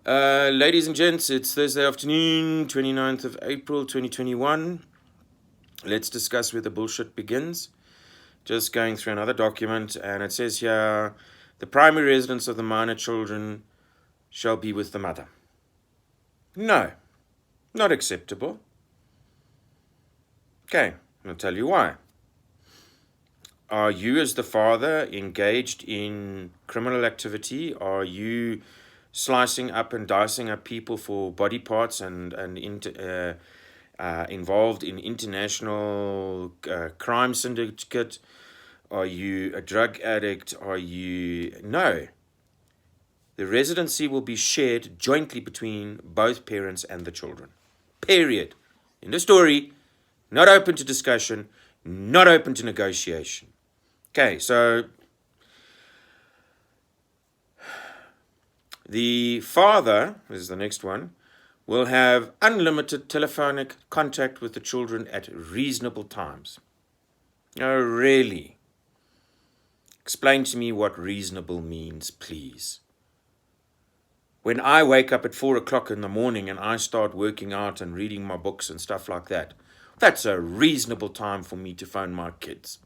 Ladies and gents, it's Thursday afternoon, 29th of April 2021. Let's discuss where the bullshit begins. Just going through another document, and it says here the primary residence of the minor children shall be with the mother. No, not acceptable. Okay, I'll tell you why. Are you, as the father, engaged in criminal activity? Are you slicing up and dicing up people for body parts and involved in international crime syndicate? Are you a drug addict? Are you... No. The residency will be shared jointly between both parents and the children. Period. In the story, not open to discussion, not open to negotiation. Okay, so the father, this is the next one, will have unlimited telephonic contact with the children at reasonable times. Oh, really? Explain to me what reasonable means, please. When I wake up at 4 o'clock in the morning and I start working out and reading my books and stuff like that, that's a reasonable time for me to phone my kids.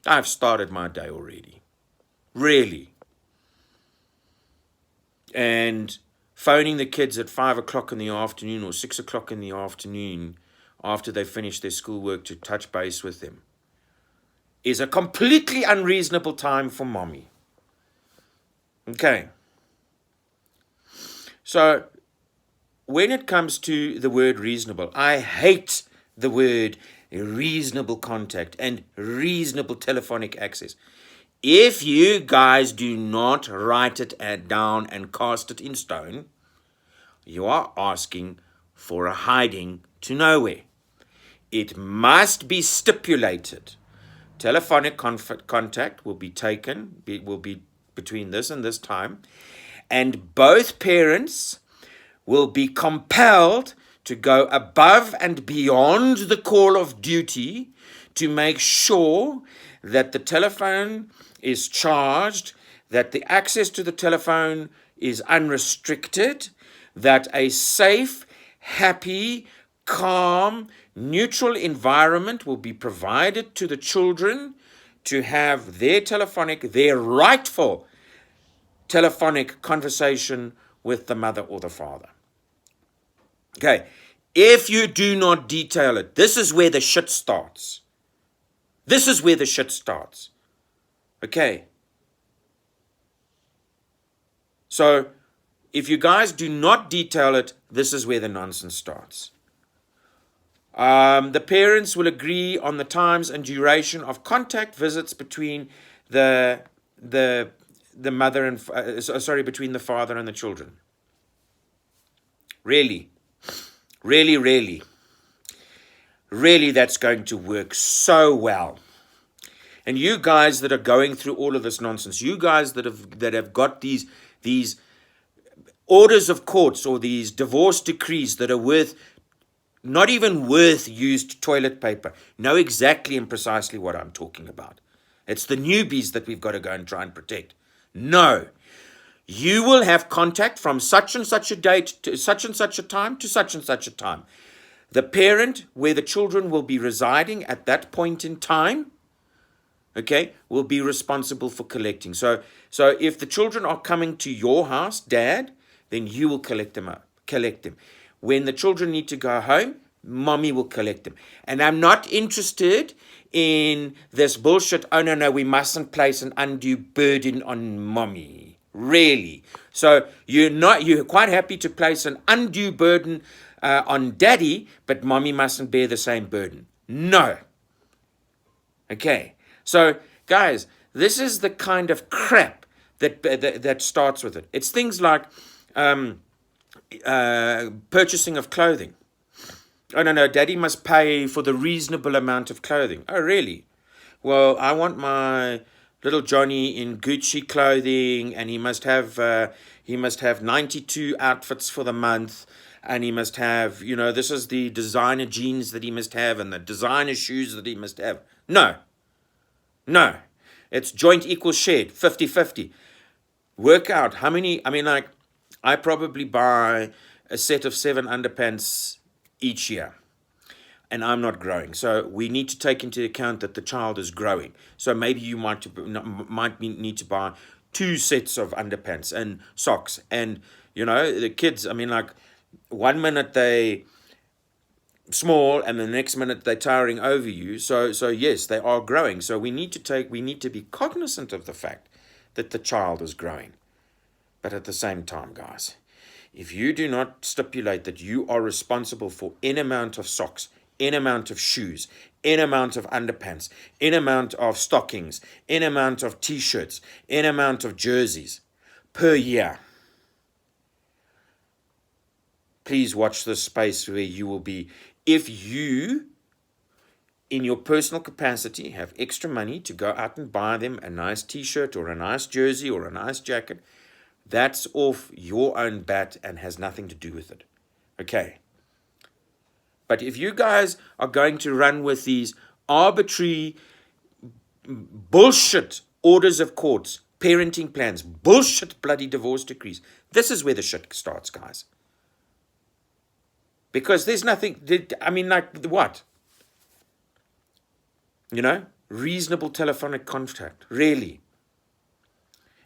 I've started my day already. Really. And phoning the kids at 5 o'clock in the afternoon or 6 o'clock in the afternoon after they finish their schoolwork to touch base with them is a completely unreasonable time for mommy. Okay. So when it comes to the word reasonable, I hate the word reasonable contact and reasonable telephonic access. If you guys do not write it down and cast it in stone, you are asking for a hiding to nowhere. It must be stipulated. Telephonic contact will be taken, will be between this and this time, and both parents will be compelled to go above and beyond the call of duty to make sure that the telephone is charged, that the access to the telephone is unrestricted, that a safe, happy, calm, neutral environment will be provided to the children to have their rightful telephonic conversation with the mother or the father. Okay, if you do not detail it, this is where the shit starts. This is where the shit starts. Okay. So, if you guys do not detail it, this is where the nonsense starts. The parents will agree on the times and duration of contact visits between the mother and between the father and the children. Really, that's going to work so well. And you guys that are going through all of this nonsense, you guys that have got these orders of courts or these divorce decrees that are not even worth used toilet paper, know exactly and precisely what I'm talking about. It's the newbies that we've got to go and try and protect. No. You will have contact from such and such a date to such and such a time to such and such a time. The parent where the children will be residing at that point in time, okay, will be responsible for collecting. So if the children are coming to your house, Dad, then you will collect them. When the children need to go home, Mommy will collect them. And I'm not interested in this bullshit, oh no, we mustn't place an undue burden on Mommy. Really. So you're quite happy to place an undue burden on Daddy, but Mommy mustn't bear the same burden. No. Okay. So, guys, this is the kind of crap that starts with it. It's things like purchasing of clothing. Oh, no, Daddy must pay for the reasonable amount of clothing. Oh, really? Well, I want my little Johnny in Gucci clothing, and he must have 92 outfits for the month, and he must have, this is the designer jeans that he must have, and the designer shoes that he must have. No. It's joint equal shared, 50-50. Work out how many, I probably buy a set of 7 underpants each year, and I'm not growing. So we need to take into account that the child is growing. So maybe you might need to buy 2 sets of underpants and socks. And, the kids, I mean, like, one minute they small and the next minute they're towering over you. So yes, they are growing. So we need to be cognizant of the fact that the child is growing. But at the same time, guys, if you do not stipulate that you are responsible for N amount of socks, N amount of shoes, N amount of underpants, N amount of stockings, N amount of t-shirts, N amount of jerseys per year, please watch this space where you will be. If you, in your personal capacity, have extra money to go out and buy them a nice t-shirt or a nice jersey or a nice jacket, that's off your own bat and has nothing to do with it. Okay. But if you guys are going to run with these arbitrary bullshit orders of courts, parenting plans, bullshit bloody divorce decrees, this is where the shit starts, guys. Because there's nothing, I mean, like, what? Reasonable telephonic contact, really.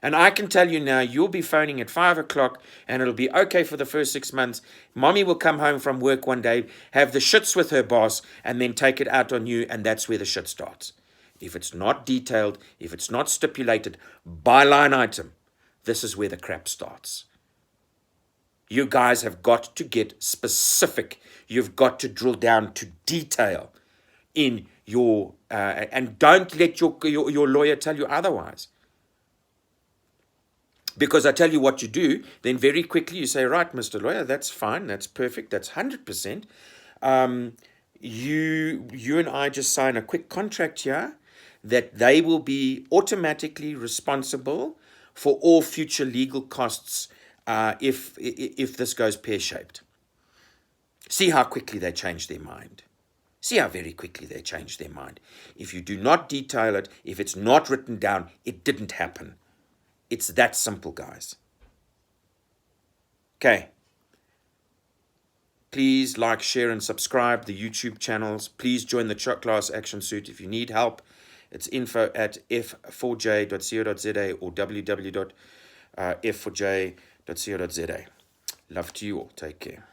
And I can tell you now, you'll be phoning at 5 o'clock and it'll be okay for the first 6 months. Mommy will come home from work one day, have the shits with her boss, and then take it out on you, and that's where the shit starts. If it's not detailed, if it's not stipulated by line item, this is where the crap starts. You guys have got to get specific. You've got to drill down to detail in your, and don't let your lawyer tell you otherwise. Because I tell you what you do, then very quickly you say, right, Mr. Lawyer, that's fine, that's perfect, that's 100%. You and I just sign a quick contract here that they will be automatically responsible for all future legal costs if this goes pear-shaped. See how quickly they change their mind. See how very quickly they change their mind. If you do not detail it, if it's not written down, it didn't happen. It's that simple, guys. Okay. Please like, share, and subscribe the YouTube channels. Please join the class action suit. If you need help, it's info@f4j.co.za or www.f4j.co.za. Love to you all. Take care.